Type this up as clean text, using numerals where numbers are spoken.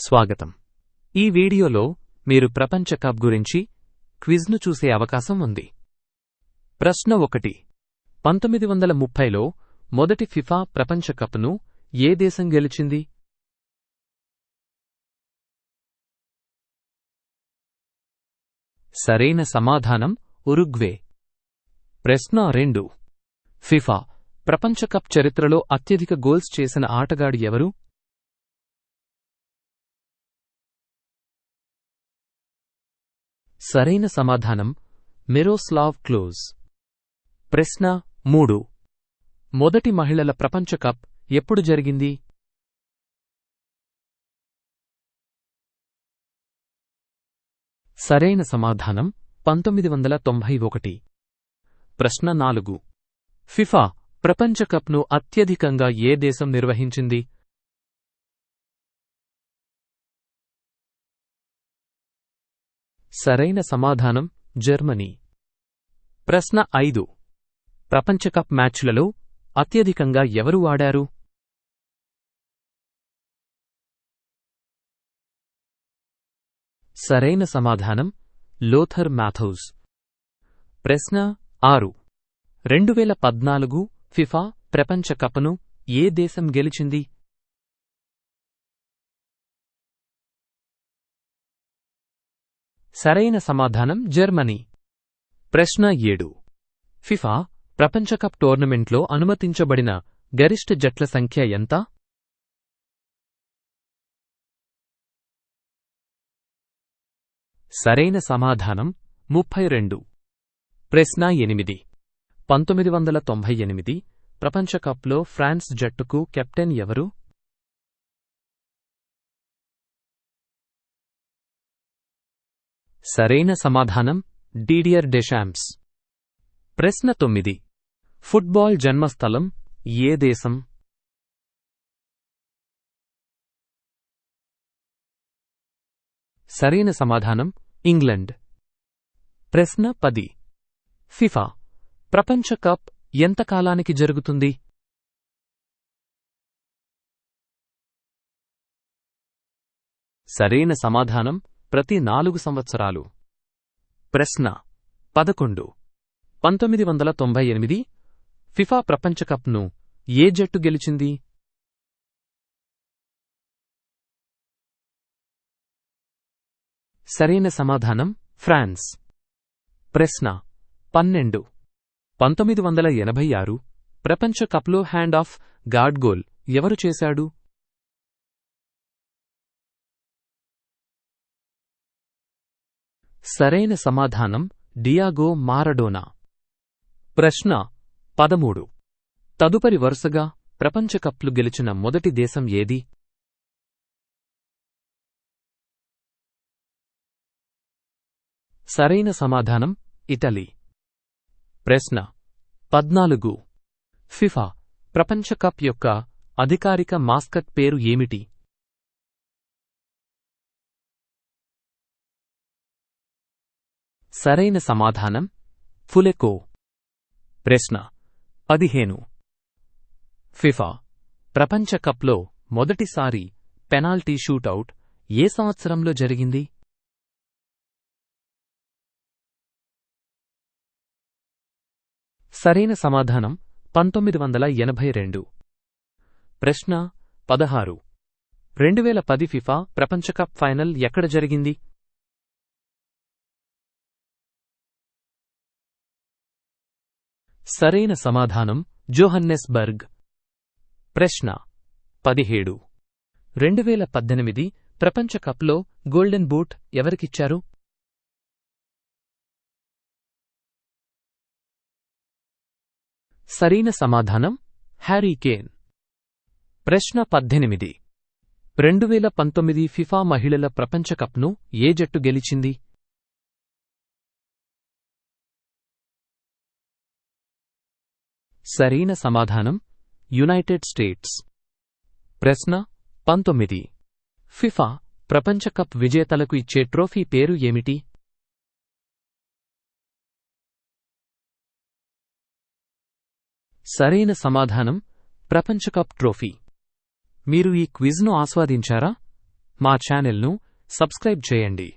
స్వాగతం. ఈ వీడియోలో మీరు ప్రపంచ కప్ గురించి క్విజ్ను చూసే అవకాశం ఉంది. ప్రశ్న 1. 1930లో మొదటి ఫిఫా ప్రపంచ కప్ను ఏ దేశం గెలిచింది? సరైన సమాధానం ఉరుగ్వే. ప్రశ్న 2. ఫిఫా ప్రపంచ కప్ చరిత్రలో అత్యధిక గోల్స్ చేసిన ఆటగాడు ఎవరు? సరైన సమాధానం మిరోస్లావ్ క్లోజ్. ప్రశ్న 3. మొదటి మహిళల ప్రపంచ కప్ ఎప్పుడు జరిగింది? సరైన సమాధానం 1991. ప్రశ్న 4. ఫిఫా ప్రపంచ కప్ను అత్యధికంగా ఏ దేశం నిర్వహించింది? సరైన సమాధానం జర్మనీ. ప్రశ్న 5. ప్రపంచ కప్ మ్యాచ్లలో అత్యధికంగా ఎవరు ఆడారు? సరైన సమాధానం లోథర్ మాథౌస్. ప్రశ్న 6. 2014 ఫిఫా ప్రపంచ కప్ను ఏ దేశం గెలిచింది? సరైన సమాధానం జర్మనీ. ప్రశ్న 7. ఫిఫా ప్రపంచ కప్ టోర్నమెంట్లో అనుమతించబడిన గరిష్ఠ జట్ల సంఖ్య ఎంత? సరైన సమాధానం 32. ప్రశ్న 8. 1998 ప్రపంచ కప్లో ఫ్రాన్స్ జట్టుకు కెప్టెన్ ఎవరు? సరైన సమాధానం డీడియర్ డెషాంప్స్. ప్రశ్న 9. ఫుట్బాల్ జన్మస్థలం ఏ దేశం? సరైన సమాధానం ఇంగ్లండ్. ప్రశ్న 10. ఫిఫా ప్రపంచ కప్ ఎంతకాలానికి జరుగుతుంది? సరైన సమాధానం ప్రతి 4 సంవత్సరాలు. ప్రశ్న 11. 1998 ఫిఫా ప్రపంచ కప్ను ఏ జట్టు గెలిచింది? సరైన సమాధానం ఫ్రాన్స్. ప్రశ్న 12. 1986 ప్రపంచ కప్లో హ్యాండ్ ఆఫ్ గాడ్ గోల్ ఎవరు చేశాడు? సరైన సమాధానం డియాగో మారడోనా. ప్రశ్న 13. తదుపరి వరుసగా ప్రపంచ కప్లు గెలిచిన మొదటి దేశం ఏది? సరైన సమాధానం ఇటలీ. ప్రశ్న 14. ఫిఫా ప్రపంచ కప్ యొక్క అధికారిక మాస్కట్ పేరు ఏమిటి? సరైన సమాధానం ఫులెకో. ప్రశ్న 15. ఫిఫా ప్రపంచ కప్లో మొదటిసారి పెనాల్టీ షూటౌట్ ఏ సంవత్సరంలో జరిగింది? సరైన సమాధానం 1982. ప్రశ్న 16. 2010 ఫిఫా ప్రపంచ కప్ ఫైనల్ ఎక్కడ జరిగింది? సరైన సమాధానం జోహన్నెస్బర్గ్. ప్రశ్న 17. 2018 ప్రపంచ కప్లో గోల్డెన్ బూట్ ఎవరికిచ్చారు? సరైన సమాధానం హ్యారీ కేన్. ప్రశ్న 18. 2019 ఫిఫా మహిళల ప్రపంచ కప్ను ఏ జట్టు గెలిచింది? సరైన సమాధానం యునైటెడ్ స్టేట్స్. ప్రశ్న 19. ఫిఫా ప్రపంచ కప్ విజేతలకు ఇచ్చే ట్రోఫీ పేరు ఏమిటి? సరైన సమాధానం ప్రపంచ కప్ ట్రోఫీ. మీరు ఈ క్విజ్ను ఆస్వాదించారా? మా ఛానల్ను సబ్స్క్రైబ్ చేయండి.